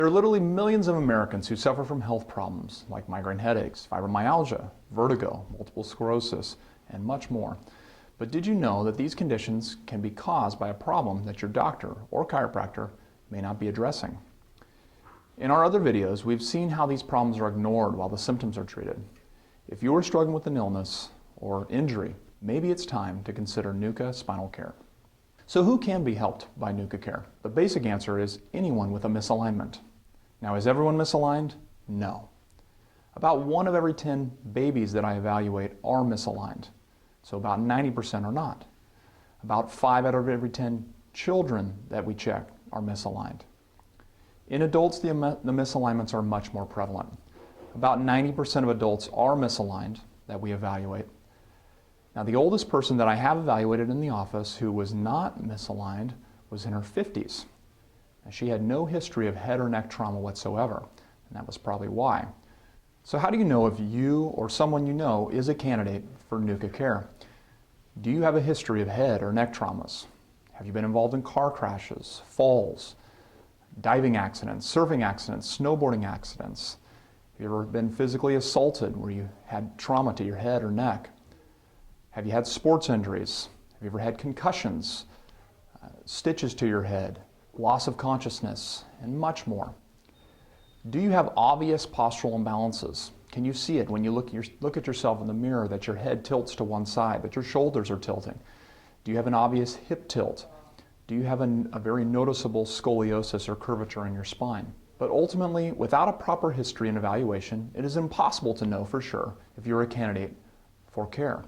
There are literally millions of Americans who suffer from health problems like migraine headaches, fibromyalgia, vertigo, multiple sclerosis, and much more. But did you know that these conditions can be caused by a problem that your doctor or chiropractor may not be addressing? In our other videos, we've seen how these problems are ignored while the symptoms are treated. If you are struggling with an illness or injury, maybe it's time to consider NUCCA spinal care. So who can be helped by NUCCA care? The basic answer is anyone with a misalignment. Now, is everyone misaligned? No. About 1 of every 10 babies that I evaluate are misaligned. So about 90% are not. About 5 out of every 10 children that we check are misaligned. In adults, the misalignments are much more prevalent. About 90% of adults are misaligned that we evaluate. Now, the oldest person that I have evaluated in the office who was not misaligned was in her 50s. And she had no history of head or neck trauma whatsoever, and that was probably why. So how do you know if you or someone you know is a candidate for NUCCA care? Do you have a history of head or neck traumas? Have you been involved in car crashes, falls, diving accidents, surfing accidents, snowboarding accidents? Have you ever been physically assaulted where you had trauma to your head or neck? Have you had sports injuries? Have you ever had concussions, stitches to your head, loss of consciousness, and much more? Do you have obvious postural imbalances? Can you see it when you look at yourself in the mirror that your head tilts to one side, that your shoulders are tilting? Do you have an obvious hip tilt? Do you have a very noticeable scoliosis or curvature in your spine? But ultimately, without a proper history and evaluation, it is impossible to know for sure if you're a candidate for care.